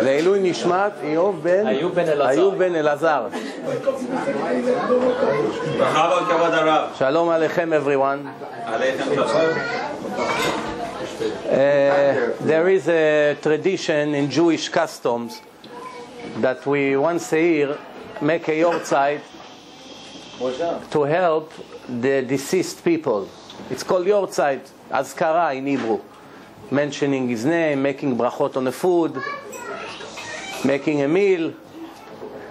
לעילוי נשמת איוב בן אלעזר. ברכה וכבוד הרב. שלום עליכם everyone. There is a tradition in Jewish customs that we once a year make a yortzeit to help the deceased people. It's called yortzeit, azkara in Hebrew. Mentioning his name, making brachot on the food, making a meal,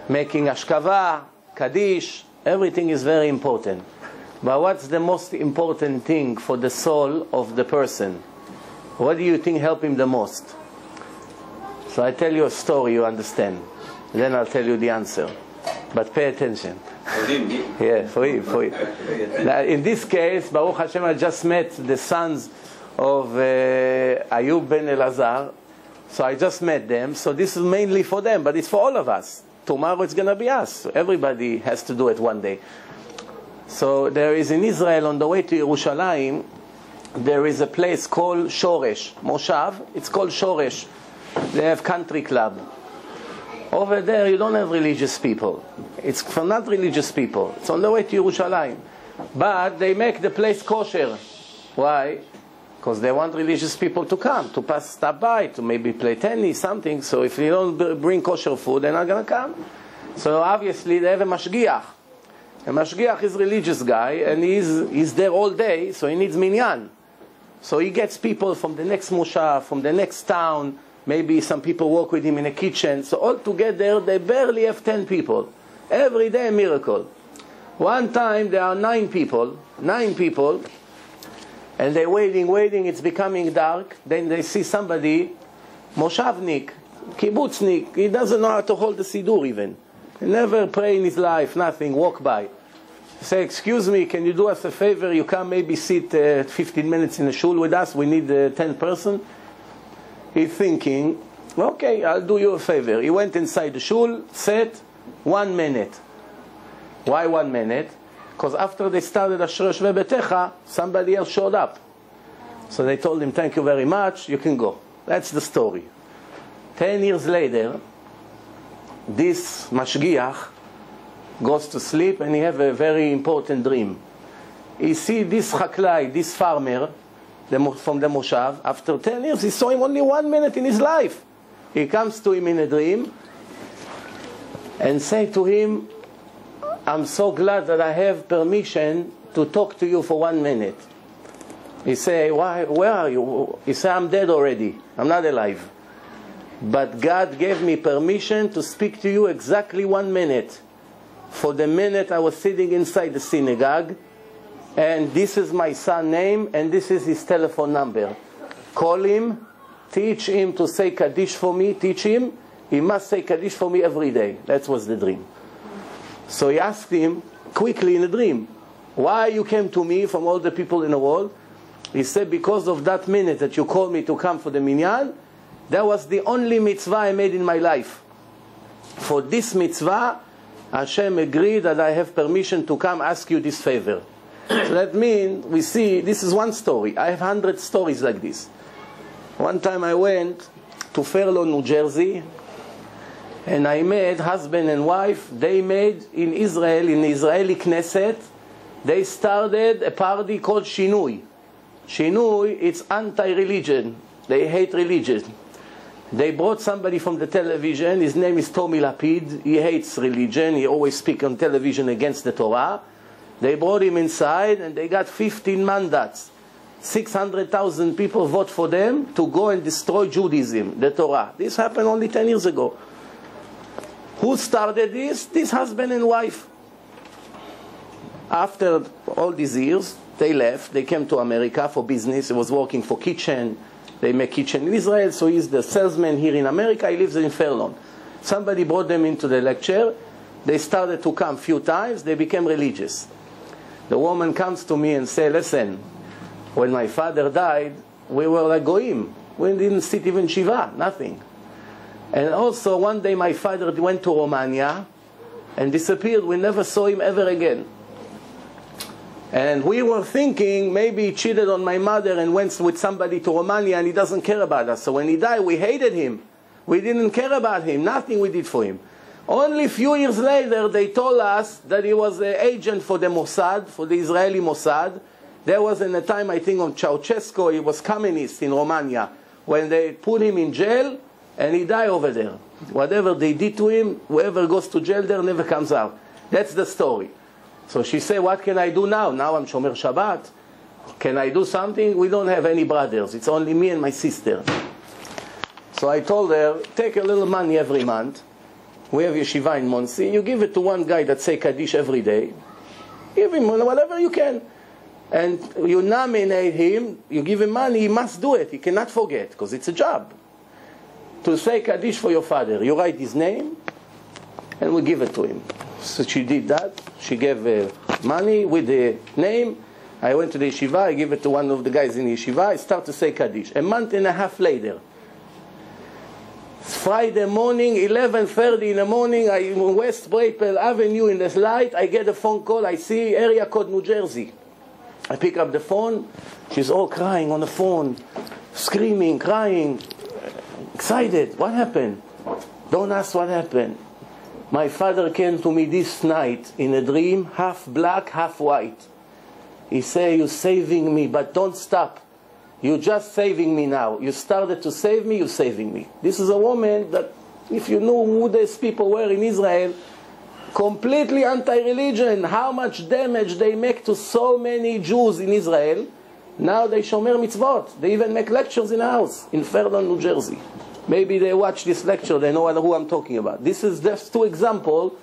making ashkava, kaddish, everything is very important. But what's the most important thing for the soul of the person? What do you think help him the most? So I tell you a story, you understand. Then I'll tell you the answer. But pay attention. Yeah, for you. Now, in this case, Baruch Hashem, I just met the sons of Ayub ben Elazar. So I just met them. So this is mainly for them, but it's for all of us. Tomorrow it's going to be us. So everybody has to do it one day. So there is in Israel, on the way to Yerushalayim, there is a place called Shoresh. Moshav, it's called Shoresh. They have country club. Over there you don't have religious people. It's for not religious people. It's on the way to Yerushalayim. But they make the place kosher. Why? Because they want religious people to come, to stop by, to maybe play tennis, something. So if you don't bring kosher food, they're not going to come. So obviously they have a mashgiach. A mashgiach is a religious guy, and he's there all day, so he needs minyan. So he gets people from the next moshav, from the next town. Maybe some people work with him in a kitchen. So all together, they barely have 10 people. Every day a miracle. One time there are 9 people, and they're waiting, it's becoming dark. Then they see somebody, moshavnik, kibbutznik, he doesn't know how to hold the siddur even. He never pray in his life, nothing, walk by. Say, excuse me, can you do us a favor? You come maybe sit 15 minutes in the shul with us, we need 10 person. He's thinking, okay, I'll do you a favor. He went inside the shul, sat 1 minute. Why 1 minute? Because after they started Asher Shve Betecha, somebody else showed up. So they told him, thank you very much, you can go. That's the story. 10 years later, this mashgiach goes to sleep and he has a very important dream. He see this chaklai, this farmer, from the moshav. After 10 years, he saw him only 1 minute in his life. He comes to him in a dream and say to him, I'm so glad that I have permission to talk to you for 1 minute. He say, where are you? He say, I'm dead already. I'm not alive. But God gave me permission to speak to you exactly 1 minute. For the minute I was sitting inside the synagogue, and this is my son's name, and this is his telephone number. Call him, teach him to say Kaddish for me, teach him. He must say Kaddish for me every day. That was the dream. So he asked him quickly in a dream, why you came to me from all the people in the world? He said, because of that minute that you called me to come for the minyan, that was the only mitzvah I made in my life. For this mitzvah, Hashem agreed that I have permission to come ask you this favor. So that means, we see, this is one story. I have 100 stories like this. One time I went to Fairlawn, New Jersey, and I met husband and wife. They made in Israel, in the Israeli Knesset, they started a party called Shinui. Shinui, it's anti-religion. They hate religion. They brought somebody from the television. His name is Tommy Lapid. He hates religion. He always speaks on television against the Torah. They brought him inside and they got 15 mandats. 600,000 people vote for them to go and destroy Judaism, the Torah. This happened only 10 years ago. Who started this? This husband and wife. After all these years, they left. They came to America for business. He was working for kitchen. They make kitchen in Israel, so he's the salesman here in America. He lives in Fairlawn. Somebody brought them into the lecture. They started to come a few times. They became religious. The woman comes to me and says, listen, when my father died, we were like goyim. We didn't sit even shiva, nothing. And also one day my father went to Romania and disappeared. We never saw him ever again. And we were thinking maybe he cheated on my mother and went with somebody to Romania and he doesn't care about us. So when he died, we hated him. We didn't care about him. Nothing we did for him. Only a few years later, they told us that he was an agent for the Mossad, for the Israeli Mossad. There was in a time, I think, of Ceausescu. He was communist in Romania. When they put him in jail, and he died over there. Whatever they did to him, whoever goes to jail there never comes out. That's the story. So she said, what can I do now? Now I'm Shomer Shabbat. Can I do something? We don't have any brothers. It's only me and my sister. So I told her, take a little money every month. We have yeshiva in Monsey. You give it to one guy that say Kaddish every day. Give him whatever you can. And you nominate him, you give him money, he must do it. He cannot forget, because it's a job. To say Kaddish for your father. You write his name, and we give it to him. So she did that. She gave money with the name. I went to the yeshiva, I gave it to one of the guys in the yeshiva. I start to say Kaddish. A month and a half later, Friday morning, 11:30 in the morning, I'm in West Braipel Avenue in the light. I get a phone call. I see area code New Jersey. I pick up the phone. She's all crying on the phone, screaming, crying, excited. What happened? Don't ask what happened. My father came to me this night in a dream, half black, half white. He said, you're saving me, but don't stop. You're just saving me now. You started to save me, you're saving me. This is a woman that, if you know who these people were in Israel, completely anti-religion, how much damage they make to so many Jews in Israel. Now they shomer mitzvot. They even make lectures in a house in Fairlawn, New Jersey. Maybe they watch this lecture, they know who I'm talking about. This is just two examples.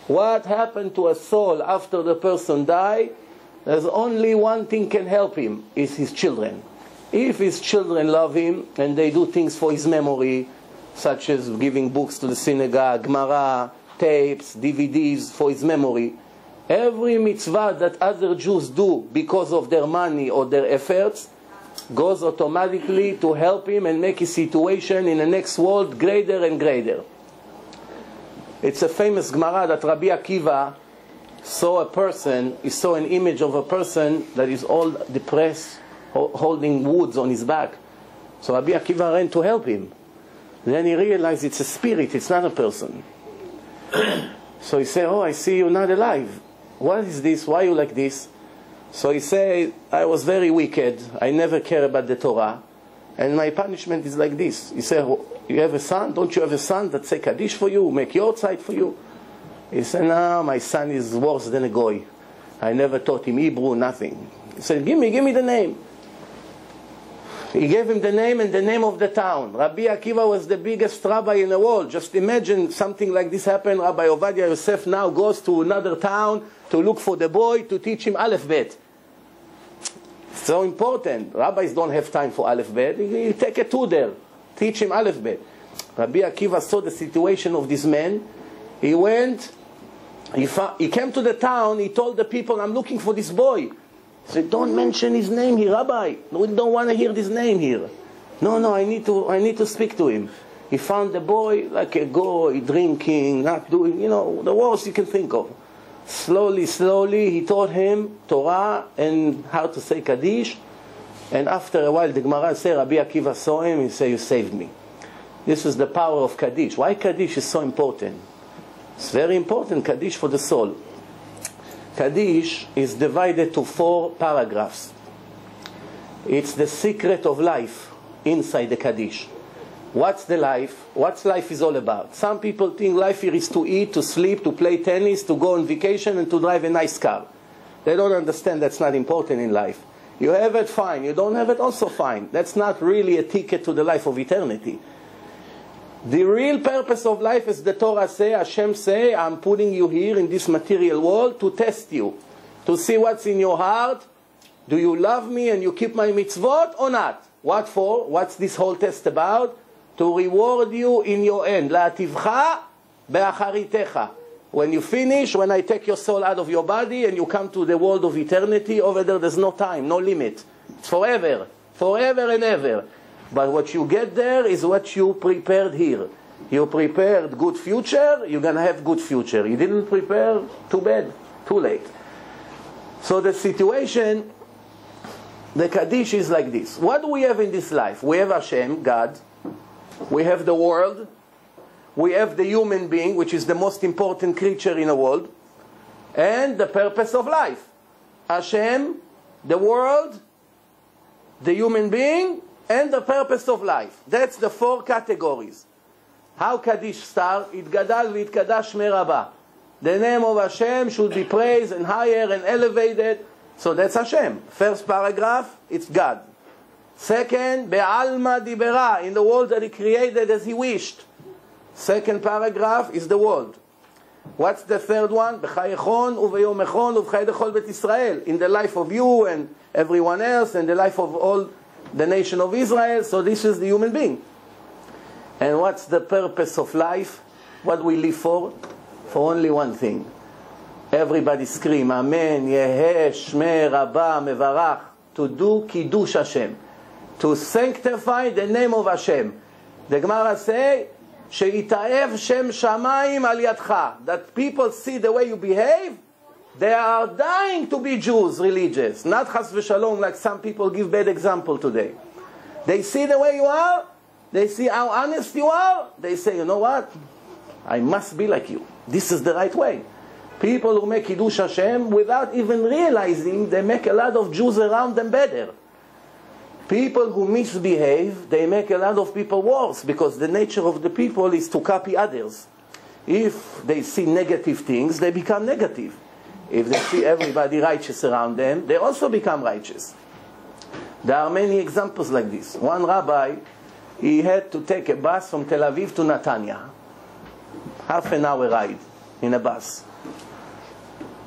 What happened to a soul after the person died? There's only one thing can help him, is his children. If his children love him and they do things for his memory, such as giving books to the synagogue, Gemara, tapes, DVDs for his memory, every mitzvah that other Jews do because of their money or their efforts goes automatically to help him and make his situation in the next world greater and greater. It's a famous Gemara that Rabbi Akiva saw a person, he saw an image of a person that is all depressed, holding woods on his back. So Rabbi Akiva ran to help him. Then he realized it's a spirit, it's not a person. So he said, oh, I see you're not alive. What is this? Why are you like this? So he said, I was very wicked. I never cared about the Torah. And my punishment is like this. He said, you have a son? Don't you have a son that say Kaddish for you, make your side for you? He said, no, my son is worse than a goy. I never taught him Hebrew, nothing. He said, give me the name. He gave him the name and the name of the town. Rabbi Akiva was the biggest rabbi in the world. Just imagine something like this happen. Rabbi Ovadia Yosef now goes to another town to look for the boy to teach him Aleph Bet. So important. Rabbis don't have time for Aleph Bet. You take a tutor, teach him Aleph Bet. Rabbi Akiva saw the situation of this man. He went, he came to the town, he told the people, I'm looking for this boy. He said, don't mention his name here, Rabbi. We don't want to hear this name here. No, I need to speak to him. He found the boy like a goy, drinking, not doing, the worst you can think of. Slowly, he taught him Torah and how to say Kaddish. And after a while, the Gemara says, Rabbi Akiva saw him, he said, you saved me. This is the power of Kaddish. Why Kaddish is so important? It's very important, Kaddish for the soul. Kaddish is divided to 4 paragraphs. It's the secret of life inside the Kaddish. What's the life? What life is all about? Some people think life here is to eat, to sleep, to play tennis, to go on vacation, and to drive a nice car. They don't understand that's not important in life. You have it, fine. You don't have it, also fine. That's not really a ticket to the life of eternity. The real purpose of life, as the Torah say, Hashem say, I'm putting you here in this material world to test you, to see what's in your heart. Do you love me and you keep my mitzvot or not? What for? What's this whole test about? To reward you in your end. La'ativcha be'acharitecha. When you finish, when I take your soul out of your body and you come to the world of eternity, over there's no time, no limit. It's forever. Forever and ever. But what you get there is what you prepared here. You prepared good future, you're going to have good future. You didn't prepare, too bad, too late. So the situation, the Kaddish is like this. What do we have in this life? We have Hashem, God. We have the world. We have the human being, which is the most important creature in the world. And the purpose of life. Hashem, the world, the human being, and the purpose of life. That's the 4 categories. How Kaddish start? Itgadal v'itgadash meraba. The name of Hashem should be praised and higher and elevated. So that's Hashem. First paragraph, it's God. Second, Be'alma dibera, in the world that He created as He wished. Second paragraph is the world. What's the third one? B'chayechon u'v'yomechon u'v'chayedechol bet Yisrael. In the life of you and everyone else, and the life of all the nation of Israel. So this is the human being. And what's the purpose of life? What do we live for? For only one thing. Everybody scream, Amen, Yeheh, Shmei, Rabbah, Mevarach. To do Kiddush Hashem. To sanctify the name of Hashem. The Gemara say, She'itaev Shem Shamayim al yadcha. That people see the way you behave, they are dying to be Jews, religious. Not chas v'shalom, like some people give bad example today. They see the way you are, they see how honest you are, they say, you know what? I must be like you. This is the right way. People who make Kiddush Hashem, without even realizing, they make a lot of Jews around them better. People who misbehave, they make a lot of people worse, because the nature of the people is to copy others. If they see negative things, they become negative. If they see everybody righteous around them, they also become righteous. There are many examples like this. One rabbi, he had to take a bus from Tel Aviv to Netanya. Half an hour ride in a bus.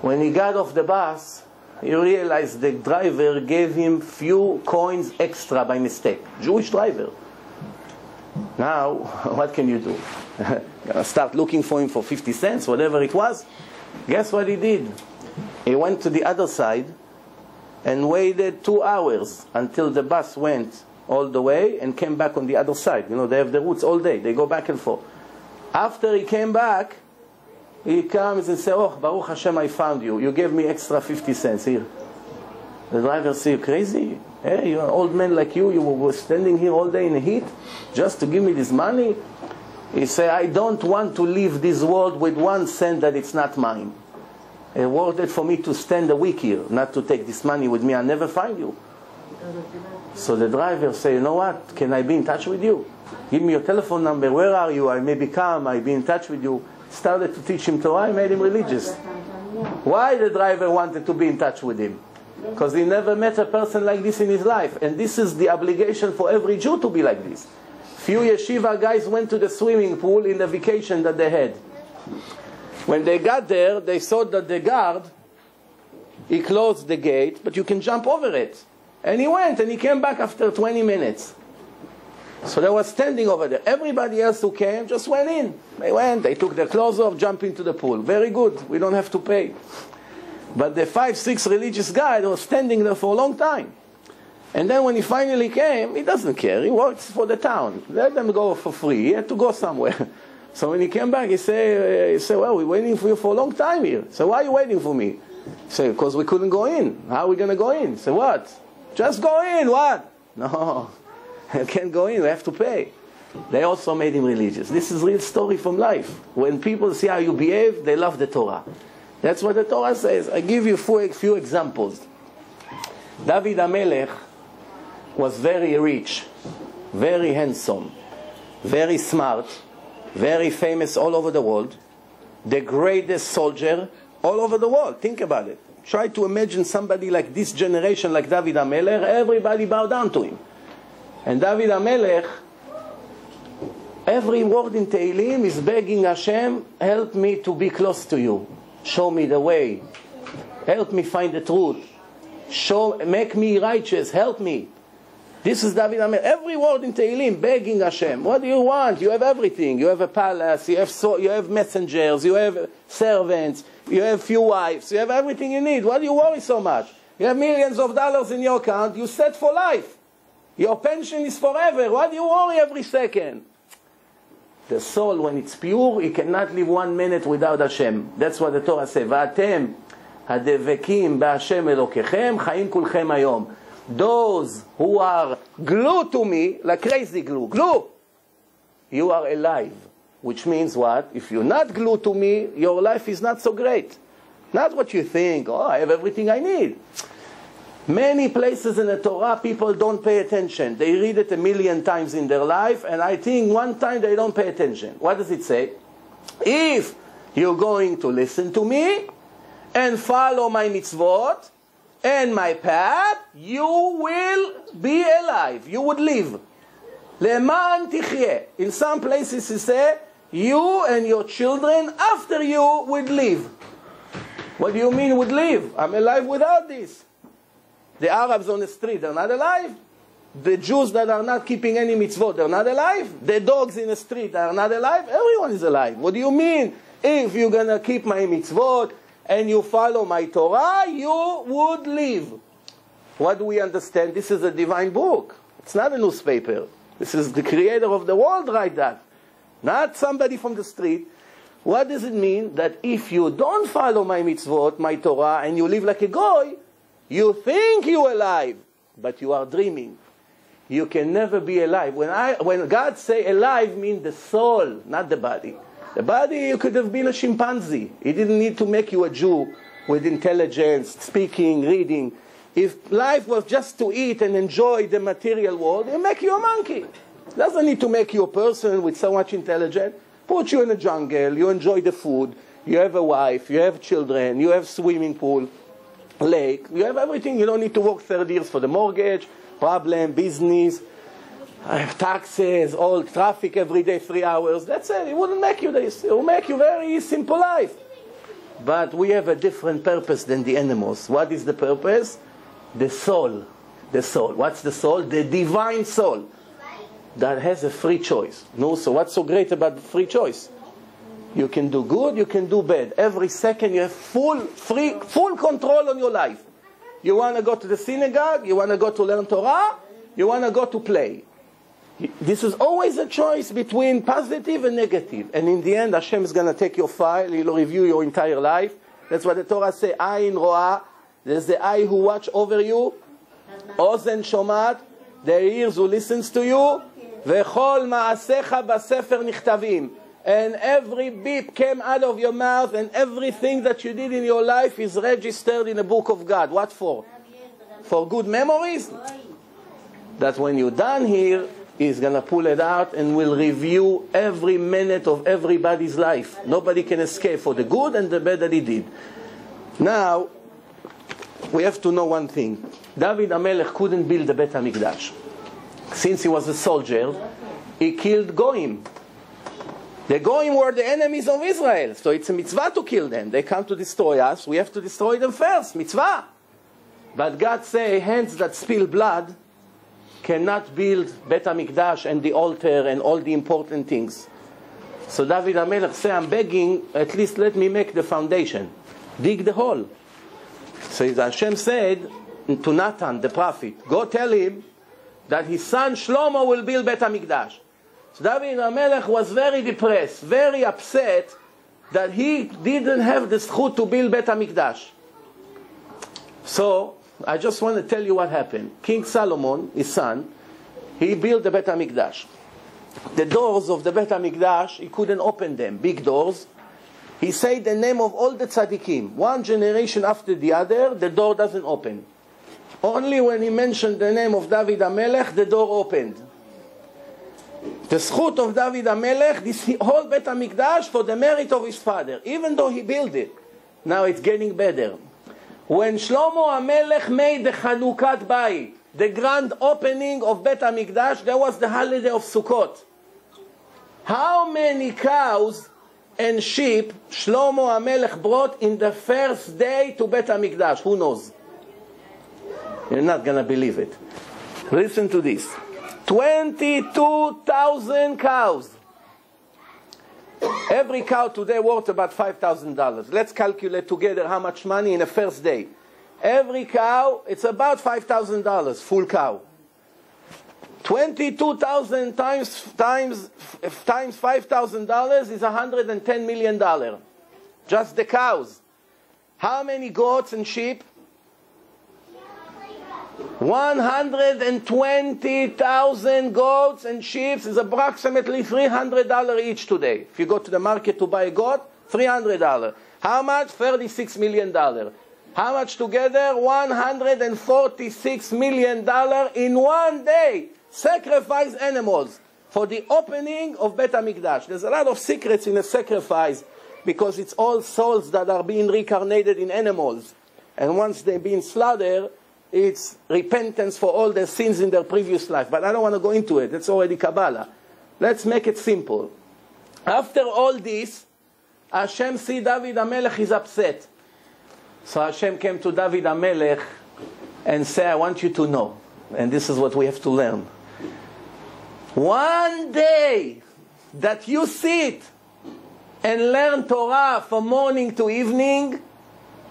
When he got off the bus, he realized the driver gave him few coins extra by mistake. Jewish driver. Now, what can you do? Start looking for him for 50 cents, whatever it was? Guess what he did? He went to the other side and waited 2 hours until the bus went all the way and came back on the other side. You know, they have the routes all day. They go back and forth. After he came back, he comes and says, oh, Baruch Hashem, I found you. You gave me extra 50 cents here. The driver says, you crazy? Hey, you're an old man like you. You were standing here all day in the heat just to give me this money? He said, I don't want to leave this world with 1 cent that it's not mine. It worth it for me to stand a week here, not to take this money with me. I'll never find you. So the driver said, you know what? Can I be in touch with you? Give me your telephone number. Where are you? I may come. I'll be in touch with you. Started to teach him Torah. I made him religious. Why the driver wanted to be in touch with him? Because he never met a person like this in his life. And this is the obligation for every Jew to be like this. Few yeshiva guys went to the swimming pool in the vacation that they had. When they got there, they saw that the guard, he closed the gate, but you can jump over it. And he went, and he came back after 20 minutes. So they were standing over there. Everybody else who came just went in. They went, they took their clothes off, jumped into the pool. Very good, we don't have to pay. But the 5, 6 religious guy was standing there for a long time. And then when he finally came, he doesn't care. He works for the town. Let them go for free. He had to go somewhere. So when he came back, he said, well, we're waiting for you for a long time here. So why are you waiting for me? He said, because we couldn't go in. How are we going to go in? He said, what? Just go in, what? No, you can't go in, we have to pay. They also made him religious. This is a real story from life. When people see how you behave, they love the Torah. That's what the Torah says. I give you a few examples. David HaMelech was very rich, very handsome, very smart, very famous all over the world, the greatest soldier all over the world. Think about it. Try to imagine somebody like this generation, like David HaMelech, everybody bow down to him. And David HaMelech, every word in Tehillim is begging Hashem, help me to be close to you. Show me the way. Help me find the truth. Make me righteous. Help me. This is David HaMelech. Every word in Tehillim begging Hashem. What do you want? You have everything. You have a palace. You have messengers. You have servants. You have few wives. You have everything you need. Why do you worry so much? You have millions of dollars in your account. You set for life. Your pension is forever. Why do you worry every second? The soul, when it's pure, it cannot live 1 minute without Hashem. That's what the Torah says. Va'atem הדבקים בהשם אלוקיכם, חיים כולכם היום. Those who are glued to me, like crazy glue, you are alive. Which means what? If you're not glued to me, your life is not so great. Not what you think, oh, I have everything I need. Many places in the Torah, people don't pay attention. They read it 1,000,000 times in their life, and I think one time they don't pay attention. What does it say? If you're going to listen to me and follow my mitzvot and my path, you will be alive. You would live. Le'man tichyeh. In some places he say, you and your children after you would live. What do you mean would live? I'm alive without this. The Arabs on the street, they're not alive. The Jews that are not keeping any mitzvot, they're not alive. The dogs in the street are not alive. Everyone is alive. What do you mean? If you're going to keep my mitzvot and you follow my Torah, you would live. What do we understand? This is a divine book. It's not a newspaper. This is the creator of the world write that. Not somebody from the street. What does it mean? That if you don't follow my mitzvot, my Torah, and you live like a goy, you think you're alive, but you are dreaming. You can never be alive. When God say alive, means the soul, not the body. The body, you could have been a chimpanzee. He didn't need to make you a Jew with intelligence, speaking, reading. If life was just to eat and enjoy the material world, it'll make you a monkey. It doesn't need to make you a person with so much intelligence. Put you in a jungle, you enjoy the food, you have a wife, you have children, you have swimming pool, lake, you have everything. You don't need to work 30 years for the mortgage, problem, business, taxes, all traffic every day, 3 hours. That's it. It wouldn't make you this. It will make you very simple life. But we have a different purpose than the animals. What is the purpose? The soul. The soul. What's the soul? The divine soul that has a free choice. No, so what's so great about the free choice? You can do good, you can do bad. Every second you have full control on your life. You want to go to the synagogue, you want to go to learn Torah, you want to go to play. This is always a choice between positive and negative. And in the end, Hashem is going to take your file, He'll review your entire life. That's what the Torah says, Ayin Ro'ah. There's the eye who watch over you, Ozen Shomat, the ears who listens to you, V'chol ma'asecha b'sefer nichtavim. And every beep came out of your mouth, and everything that you did in your life is registered in the book of God. What for? For good memories? That when you're done here, He's going to pull it out and will review every minute of everybody's life. Nobody can escape for the good and the bad that he did. Now, we have to know one thing. David HaMelech couldn't build the Bet HaMikdash. Since he was a soldier, he killed Goyim. The Goyim were the enemies of Israel, so it's a mitzvah to kill them. They come to destroy us, we have to destroy them first, mitzvah. But God say, hands that spill blood cannot build Bet HaMikdash and the altar and all the important things. So David HaMelech say, I'm begging, at least let me make the foundation. Dig the hole. So Hashem said to Nathan, the prophet, go tell him that his son Shlomo will build Bet HaMikdash. So David HaMelech was very depressed, very upset that he didn't have the zchut to build Bet HaMikdash. So I just want to tell you what happened. King Solomon, his son, he built the Bet HaMikdash. The doors of the Bet HaMikdash, he couldn't open them, big doors. He said the name of all the tzaddikim. One generation after the other, the door doesn't open. Only when he mentioned the name of David HaMelech, the door opened. The zchut of David HaMelech, this whole Bet HaMikdash for the merit of his father, even though he built it. Now it's getting better. When Shlomo HaMelech made the Chanukat Bayit, the grand opening of Bet HaMikdash, there was the holiday of Sukkot. How many cows and sheep Shlomo HaMelech brought in the first day to Bet HaMikdash? Who knows? You're not going to believe it. Listen to this. 22,000 cows. Every cow today worth about $5,000. Let's calculate together how much money in the first day. Every cow, it's about $5,000, full cow. 22,000 times $5,000 is $110 million. Just the cows. How many goats and sheep? 120,000 goats and sheep is approximately $300 each today. If you go to the market to buy a goat, $300. How much? $36 million. How much together? $146 million in one day. Sacrifice animals for the opening of Bet HaMikdash. There's a lot of secrets in a sacrifice because it's all souls that are being reincarnated in animals. And once they've been slaughtered, it's repentance for all their sins in their previous life. But I don't want to go into it. It's already Kabbalah. Let's make it simple. After all this, Hashem see David HaMelech is upset. So Hashem came to David HaMelech and said, I want you to know, and this is what we have to learn. One day that you sit and learn Torah from morning to evening,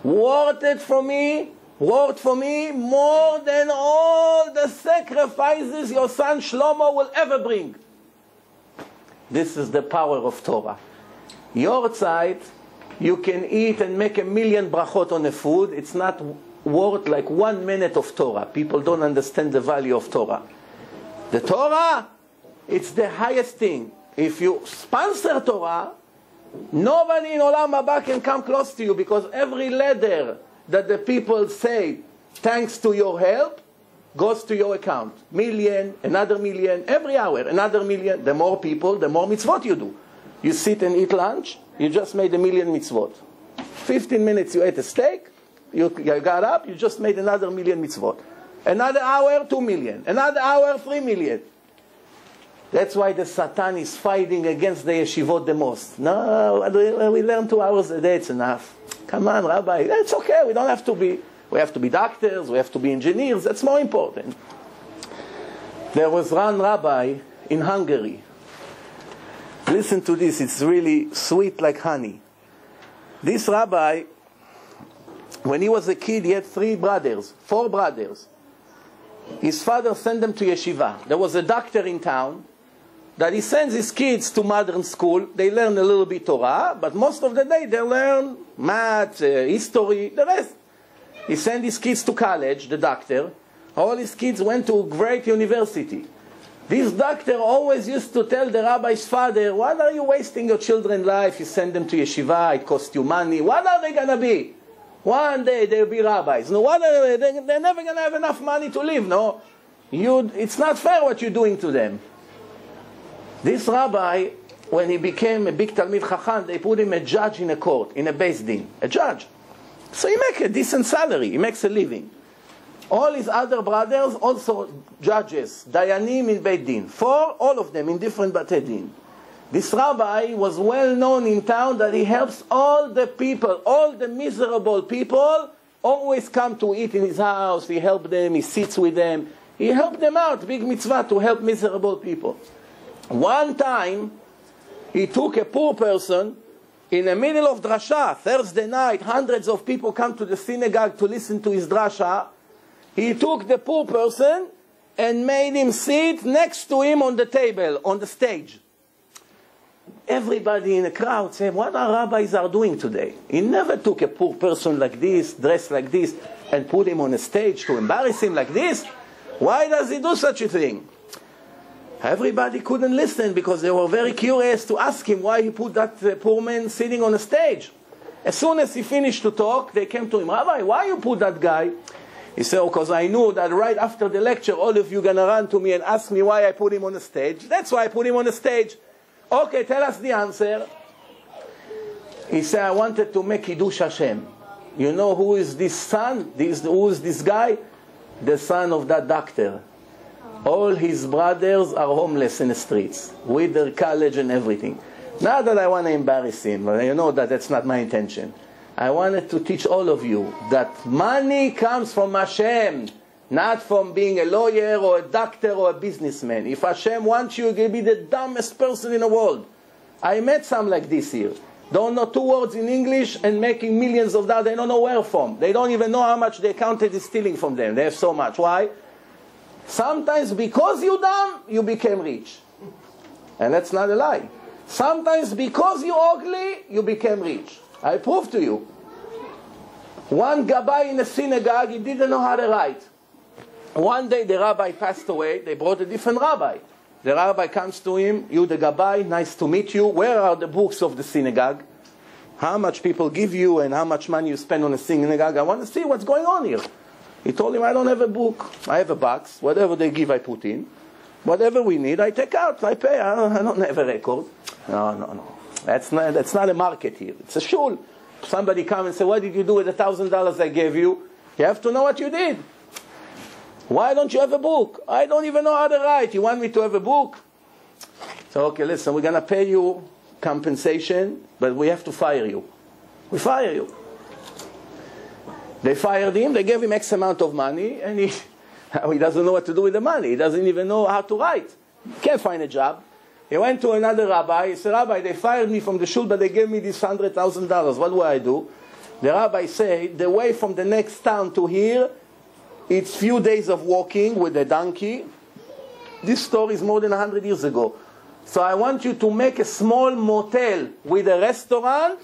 worth for me more than all the sacrifices your son Shlomo will ever bring. This is the power of Torah. Your side, you can eat and make 1,000,000 brachot on the food. It's not worth like 1 minute of Torah. People don't understand the value of Torah. The Torah, it's the highest thing. If you sponsor Torah, nobody in Olam Haba can come close to you, because every letter that the people say, thanks to your help, goes to your account. 1,000,000, another 1,000,000, every hour, another 1,000,000. The more people, the more mitzvot you do. You sit and eat lunch, you just made 1,000,000 mitzvot. 15 minutes you ate a steak, you got up, you just made another 1,000,000 mitzvot. Another hour, 2,000,000. Another hour, 3,000,000. That's why the Satan is fighting against the yeshivot the most. No, we learn 2 hours a day, it's enough. Come on, Rabbi, it's okay, we don't have to be. We have to be doctors, we have to be engineers, that's more important. There was one rabbi in Hungary. Listen to this, it's really sweet like honey. This rabbi, when he was a kid, he had 4 brothers. His father sent them to yeshiva. There was a doctor in town that he sends his kids to modern school. They learn a little bit Torah, but most of the day they learn math, history, the rest. He sent his kids to college, the doctor. All his kids went to a great university. This doctor always used to tell the rabbi's father, why are you wasting your children's life? You send them to yeshiva, it costs you money. What are they going to be? One day they'll be rabbis. No, they're never going to have enough money to live, no? It's not fair what you're doing to them. This rabbi, when he became a big Talmid Chacham, they put him a judge in a court, in a Beis Din, a judge. So he makes a decent salary, he makes a living. All his other brothers, also judges, Dayanim in Beit Din. 4, all of them in different Batei Din. This rabbi was well known in town that he helps all the people, all the miserable people, always come to eat in his house. He helps them, he sits with them. He helped them out, big mitzvah, to help miserable people. One time, he took a poor person in the middle of drasha, Thursday night, hundreds of people come to the synagogue to listen to his drasha. He took the poor person and made him sit next to him on the table, on the stage. Everybody in the crowd said, what our rabbis are doing today? He never took a poor person like this, dressed like this, and put him on a stage to embarrass him like this. Why does he do such a thing? Everybody couldn't listen because they were very curious to ask him why he put that poor man sitting on a stage. As soon as he finished to talk, they came to him, Rabbi, why you put that guy? He said, because I knew that right after the lecture, all of you are going to run to me and ask me why I put him on the stage. That's why I put him on the stage. Okay, tell us the answer. He said, I wanted to make Kiddush Hashem. You know who is this son? Who is this guy? The son of that doctor. All his brothers are homeless in the streets, with their college and everything. Not that I want to embarrass him, but you know that that's not my intention. I wanted to teach all of you that money comes from Hashem, not from being a lawyer or a doctor or a businessman. If Hashem wants you, you'll be the dumbest person in the world. I met some like this here. Don't know 2 words in English and making millions of dollars. They don't know where from. They don't even know how much the accountant is stealing from them. They have so much. Why? Sometimes because you're dumb, you became rich. And that's not a lie. Sometimes because you're ugly, you became rich. I prove to you. One gabbai in a synagogue, he didn't know how to write. One day the rabbi passed away, they brought a different rabbi. The rabbi comes to him, you the gabbai, nice to meet you. Where are the books of the synagogue? How much people give you and how much money you spend on a synagogue? I want to see what's going on here. He told him, I don't have a book. I have a box. Whatever they give, I put in. Whatever we need, I take out. I pay. I don't have a record. No. That's not a market here. It's a shul. Somebody come and say, what did you do with the $1,000 I gave you? You have to know what you did. Why don't you have a book? I don't even know how to write. You want me to have a book? So, okay, listen, we're going to pay you compensation, but we have to fire you. We fire you. They fired him, they gave him X amount of money, and he doesn't know what to do with the money. He doesn't even know how to write. He can't find a job. He went to another rabbi. He said, Rabbi, they fired me from the shul, but they gave me this $100,000. What do I do? The rabbi said, the way from the next town to here, it's few days of walking with a donkey. This story is more than 100 years ago. So I want you to make a small motel with a restaurant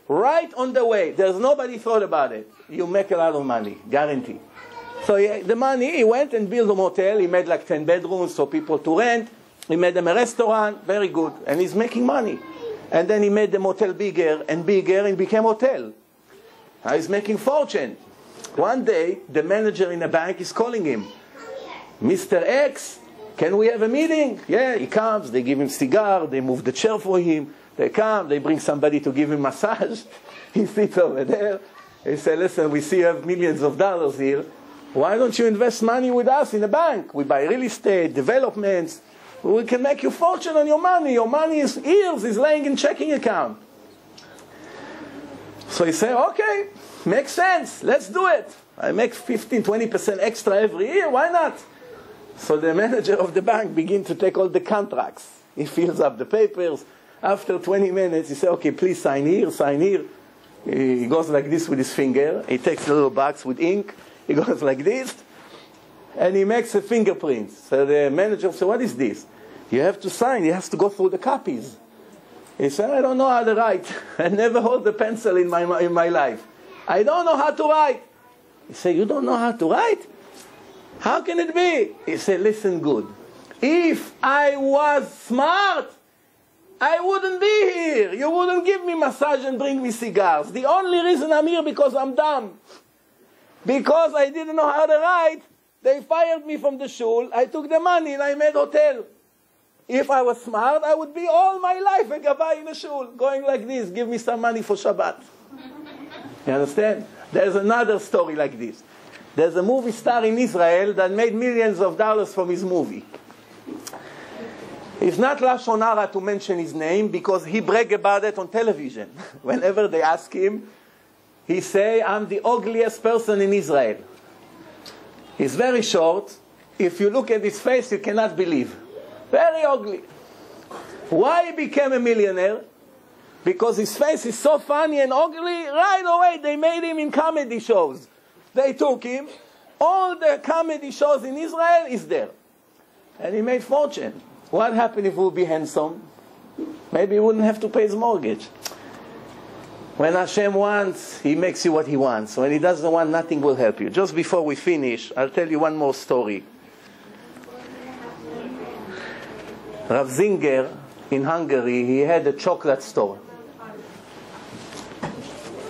right on the way. There's nobody thought about it. You make a lot of money, guarantee. So the money, he went and built a motel. He made like 10 bedrooms for people to rent. He made them a restaurant, very good. And he's making money. And then he made the motel bigger and bigger and became a hotel. Now he's making fortune. One day, the manager in the bank is calling him. Mr. X, can we have a meeting? Yeah, he comes, they give him cigar, they move the chair for him. They come, they bring somebody to give him massage. He sits over there. He said, listen, we see you have millions of dollars here. Why don't you invest money with us in a bank? We buy real estate, developments. We can make you fortune on your money. Your money is years, is laying in checking account. So he said, okay, makes sense. Let's do it. I make 15, 20% extra every year. Why not? So the manager of the bank begins to take all the contracts. He fills up the papers. After 20 minutes, he said, okay, please sign here, sign here. He goes like this with his finger. He takes a little box with ink. He goes like this. And he makes a fingerprint. So the manager said, what is this? You have to sign. He has to go through the copies. He said, I don't know how to write. I never hold a pencil in my life. I don't know how to write. He said, you don't know how to write? How can it be? He said, listen good. If I was smart, I wouldn't be here. You wouldn't give me massage and bring me cigars. The only reason I'm here because I'm dumb. Because I didn't know how to write, they fired me from the shul. I took the money and I made hotel. If I was smart, I would be all my life a gabbai in a shul, going like this, give me some money for Shabbat. You understand? There's another story like this. There's a movie star in Israel that made millions of dollars from his movie. It's not Lashon Hara to mention his name because he bragged about it on television. Whenever they ask him, he say, I'm the ugliest person in Israel. He's very short. If you look at his face, you cannot believe. Very ugly. Why he became a millionaire? Because his face is so funny and ugly, right away they made him in comedy shows. They took him. All the comedy shows in Israel is there. And he made fortune. What happened if he would be handsome? Maybe he wouldn't have to pay his mortgage. When Hashem wants, He makes you what He wants. When He doesn't want, nothing will help you. Just before we finish, I'll tell you one more story. Rav Zinger in Hungary, he had a chocolate store.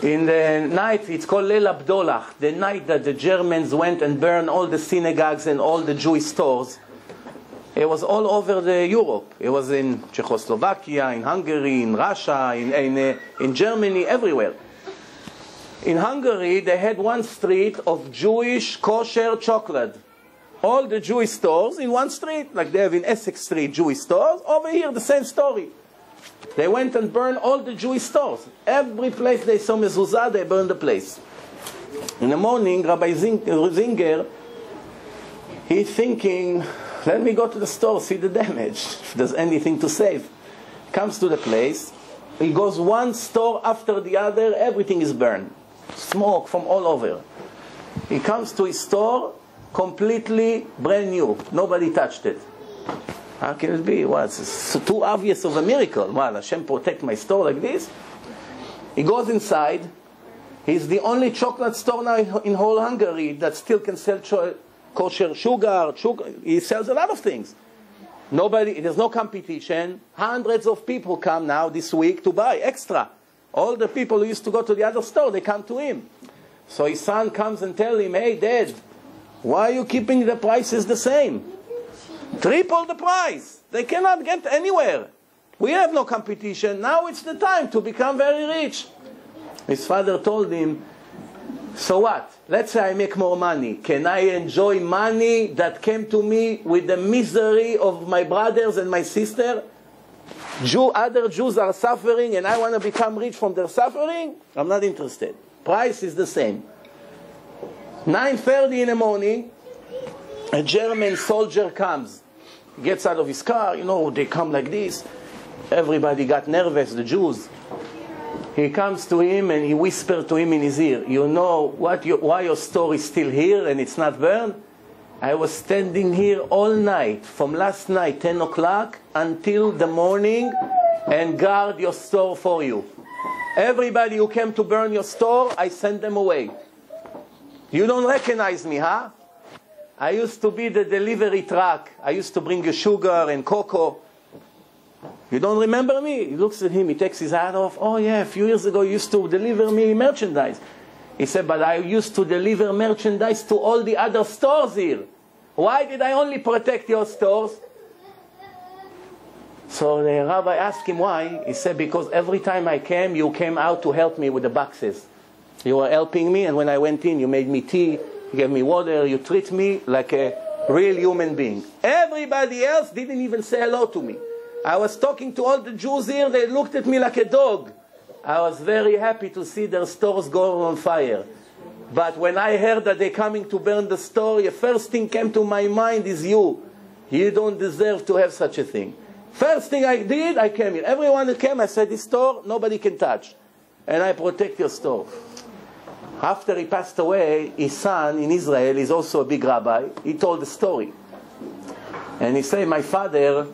In the night, it's called Leil Abdollah, the night that the Germans went and burned all the synagogues and all the Jewish stores. It was all over Europe. It was in Czechoslovakia, in Hungary, in Russia, in Germany, everywhere. In Hungary, they had one street of Jewish kosher chocolate. All the Jewish stores in one street, like they have in Essex Street Jewish stores. Over here, the same story. They went and burned all the Jewish stores. Every place they saw mezuzah, they burned the place. In the morning, Rabbi Zinger, he's thinking, let me go to the store, see the damage, if there's anything to save. Comes to the place, he goes one store after the other, everything is burned. Smoke from all over. He comes to his store, completely brand new. Nobody touched it. How can it be? Well, it's too obvious of a miracle. Well, Hashem protect my store like this. He goes inside. He's the only chocolate store now in whole Hungary that still can sell kosher sugar. He sells a lot of things. There's no competition. Hundreds of people come now this week to buy extra. All the people who used to go to the other store, they come to him. So his son comes and tells him, hey, Dad, why are you keeping the prices the same? Triple the price. They cannot get anywhere. We have no competition. Now it's the time to become very rich. His father told him, so what? Let's say I make more money. Can I enjoy money that came to me with the misery of my brothers and my sister? Other Jews are suffering and I want to become rich from their suffering? I'm not interested. Price is the same. 9:30 in the morning, a German soldier comes. He gets out of his car. You know, they come like this. Everybody got nervous, the Jews. He comes to him and he whispers to him in his ear, you know why your store is still here and it's not burned? I was standing here all night, from last night, 10 o'clock, until the morning, and guard your store for you. Everybody who came to burn your store, I sent them away. You don't recognize me, huh? I used to be the delivery truck. I used to bring you sugar and cocoa. You don't remember me? He looks at him, he takes his hat off. Oh yeah, a few years ago you used to deliver me merchandise. He said, but I used to deliver merchandise to all the other stores here. Why did I only protect your stores? So the rabbi asked him why. He said, because every time I came, you came out to help me with the boxes. You were helping me, and when I went in, you made me tea, you gave me water, you treat me like a real human being. Everybody else didn't even say hello to me. I was talking to all the Jews here, they looked at me like a dog. I was very happy to see their stores go on fire. But when I heard that they're coming to burn the store, the first thing came to my mind is you. You don't deserve to have such a thing. First thing I did, I came here. Everyone that came, I said, this store, nobody can touch. And I protect your store. After he passed away, his son in Israel is also a big rabbi. He told the story. And he said, my father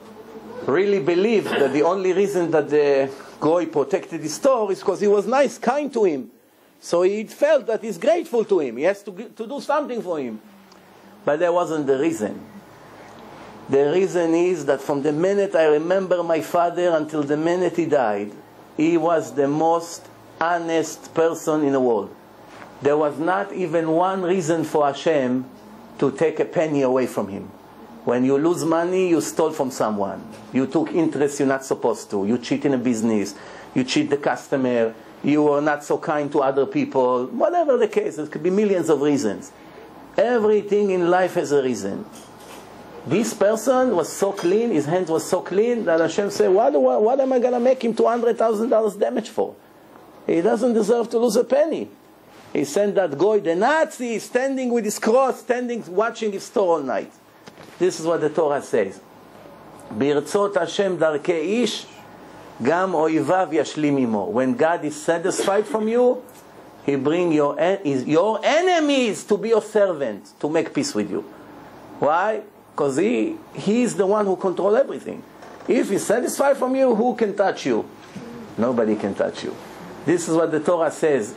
really believed that the only reason that the Goy protected his store is because he was nice, kind to him. So he felt that he's grateful to him. He has to do something for him. But that wasn't the reason. The reason is that from the minute I remember my father until the minute he died, he was the most honest person in the world. There was not even one reason for Hashem to take a penny away from him. When you lose money, you stole from someone. You took interest you're not supposed to. You cheat in a business. You cheat the customer. You were not so kind to other people. Whatever the case, there could be millions of reasons. Everything in life has a reason. This person was so clean, his hands were so clean, that Hashem said, what am I going to make him $200,000 damage for? He doesn't deserve to lose a penny. He sent that Goy, the Nazi, standing with his cross, watching his store all night. This is what the Torah says. Birtzot Hashem darkei ish, gam oivav yashlim imo. When God is satisfied from you, He brings your enemies to be your servant, to make peace with you. Why? Because He is the one who controls everything. If He's satisfied from you, who can touch you? Nobody can touch you. This is what the Torah says.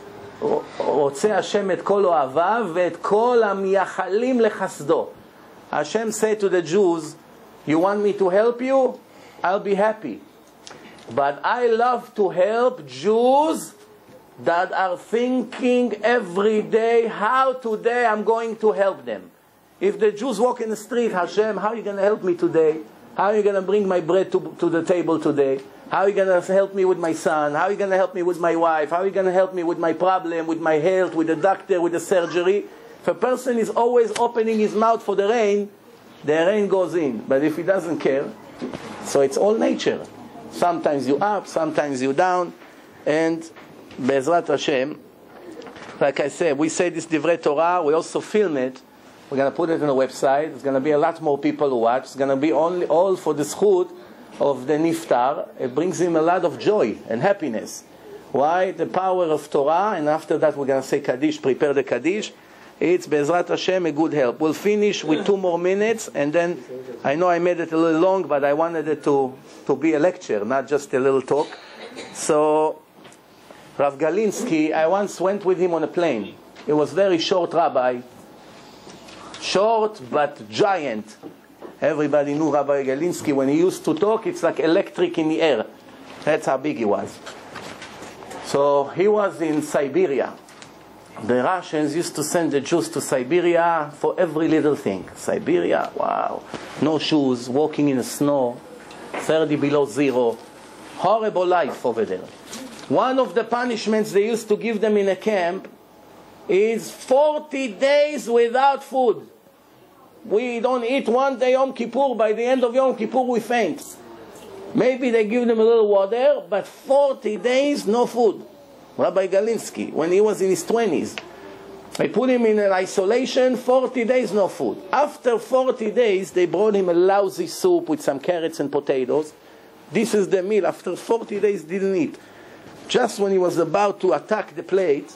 רוצה השם את כל אוהביו ואת כל המייחלים לחסדו. Hashem said to the Jews, you want me to help you? I'll be happy. But I love to help Jews that are thinking every day how today I'm going to help them. If the Jews walk in the street, Hashem, how are you going to help me today? How are you going to bring my bread to the table today? How are you going to help me with my son? How are you going to help me with my wife? How are you going to help me with my problem, with my health, with the doctor, with the surgery? If a person is always opening his mouth for the rain goes in. But if he doesn't care, so it's all nature. Sometimes you up, sometimes you down. And Be'ezrat Hashem, like I said, we say this Divrei Torah, we also film it. We're going to put it on the website. There's going to be a lot more people who watch. It's going to be all for the zchut of the Niftar. It brings him a lot of joy and happiness. Why? The power of Torah, and after that we're going to say Kaddish, prepare the Kaddish. It's Be'ezrat Hashem a good help. We'll finish with 2 more minutes, and then I know I made it a little long, but I wanted it to be a lecture, not just a little talk. So Rav Galinsky, I once went with him on a plane. He was very short rabbi. Short but giant. Everybody knew Rabbi Galinsky. When he used to talk, it's like electric in the air. That's how big he was. So he was in Siberia. The Russians used to send the Jews to Siberia for every little thing. Siberia, wow. No shoes, walking in the snow, 30 below zero. Horrible life over there. One of the punishments they used to give them in a camp is 40 days without food. We don't eat one day Yom Kippur. By the end of Yom Kippur, we faint. Maybe they give them a little water, but 40 days, no food. Rabbi Galinsky, when he was in his 20s, they put him in an isolation, 40 days, no food. After 40 days, they brought him a lousy soup with some carrots and potatoes. This is the meal. After 40 days, didn't eat. Just when he was about to attack the plate,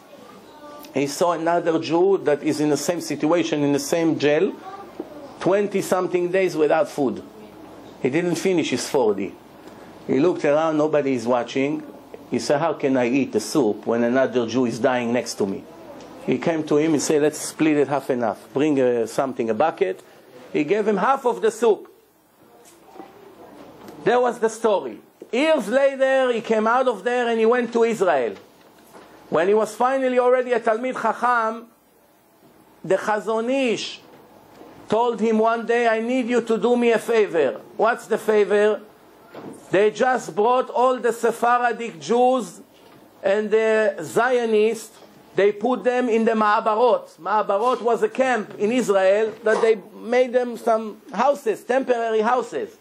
he saw another Jew that is in the same situation, in the same jail, 20-something days without food. He didn't finish his 40. He looked around, nobody is watching. He said, how can I eat the soup when another Jew is dying next to me? He came to him and said, let's split it half and half. Bring a bucket. He gave him half of the soup. That was the story. Years later, he came out of there and he went to Israel. When he was finally already a Talmid Chacham, the Chazon Ish told him one day, I need you to do me a favor. What's the favor? They just brought all the Sephardic Jews and the Zionists, they put them in the Ma'abarot. Ma'abarot was a camp in Israel that they made them some houses, temporary houses.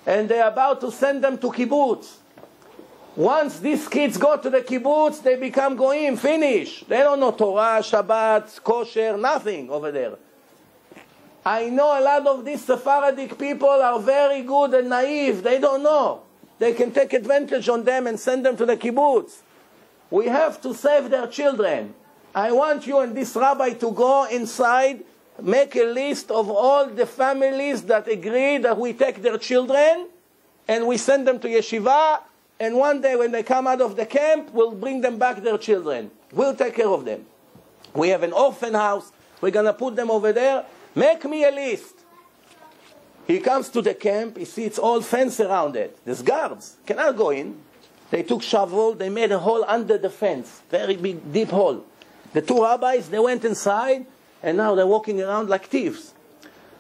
And they're about to send them to kibbutz. Once these kids go to the kibbutz, they become goyim, finish. They don't know Torah, Shabbat, kosher, nothing over there. I know a lot of these Sephardic people are very good and naive. They don't know. They can take advantage on them and send them to the kibbutz. We have to save their children. I want you and this rabbi to go inside, make a list of all the families that agree that we take their children and we send them to yeshiva, and one day when they come out of the camp, we'll bring them back their children. We'll take care of them. We have an orphan house. We're going to put them over there. Make me a list. He comes to the camp. He sees it's all fence around it. There's guards. Cannot go in. They took shovel. They made a hole under the fence. Very big, deep hole. The two rabbis, they went inside, and now they're walking around like thieves.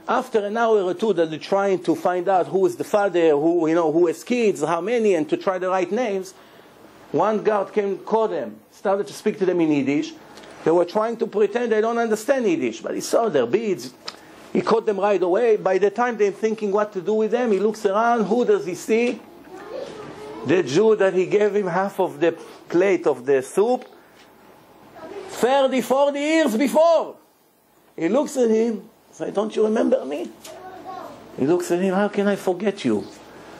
After an hour or two that they're trying to find out who is the father, who has kids, how many, and to try the right names, one guard came, called them, started to speak to them in Yiddish. They were trying to pretend they don't understand Yiddish, but he saw their beads. He caught them right away. By the time they're thinking what to do with them, he looks around. Who does he see? The Jew that he gave him half of the plate of the soup 30, 40 years before. He looks at him. Says, don't you remember me? He looks at him. How can I forget you?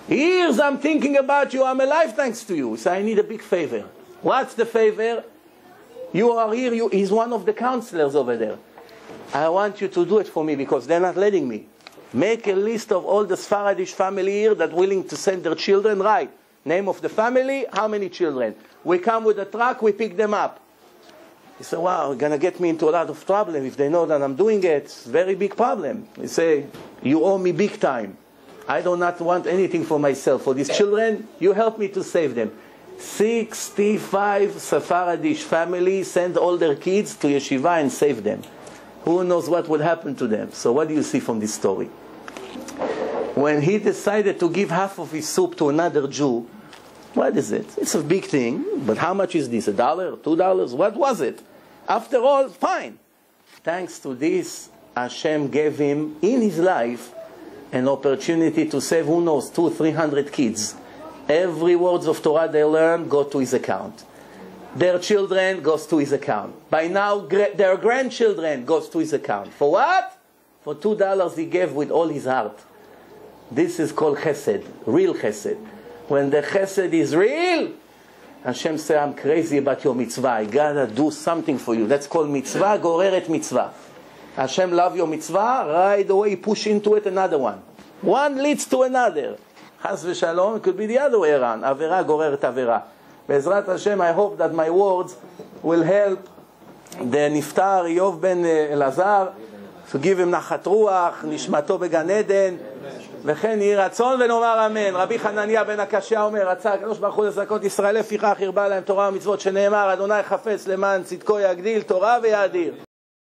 Years I'm thinking about you. I'm alive thanks to you. He says, I need a big favor. What's the favor? You are here. He's one of the counselors over there. I want you to do it for me because they're not letting me. Make a list of all the Sephardic family here that are willing to send their children. Right. Name of the family, how many children. We come with a truck, we pick them up. He said, wow, you're going to get me into a lot of trouble if they know that I'm doing it. It's a very big problem. He said, you owe me big time. I do not want anything for myself. For these children, you help me to save them. 65 Sephardic families send all their kids to yeshiva and save them. Who knows what would happen to them? So what do you see from this story? When he decided to give half of his soup to another Jew, what is it? It's a big thing, but how much is this? $1? $2? What was it? After all, fine. Thanks to this, Hashem gave him in his life an opportunity to save, who knows, 200-300 kids. Every words of Torah they learn go to his account. Their children goes to his account. By now, their grandchildren goes to his account. For what? For $2 he gave with all his heart. This is called chesed, real chesed. When the chesed is real, Hashem says, I'm crazy about your mitzvah. I gotta do something for you. That's called mitzvah, goreret mitzvah. Hashem love your mitzvah, right away push into it another one. One leads to another. Chas v'shalom, it could be the other way around. Avera goreret avera. בעזרת השם, I hope that my words will help the נפטר איוב בן אלעזר, to give him נחת רוח, נשמתו בגן עדן, וכן יהי רצון ונאמר אמן. רבי חנניה בן הקשיא אומר, רצה הקדוש ברוך הוא לזכות ישראל, לפיכך הרבה להם תורה ומצוות, שנאמר, אדוני חפץ למען צדקו יגדיל תורה ויאדיר.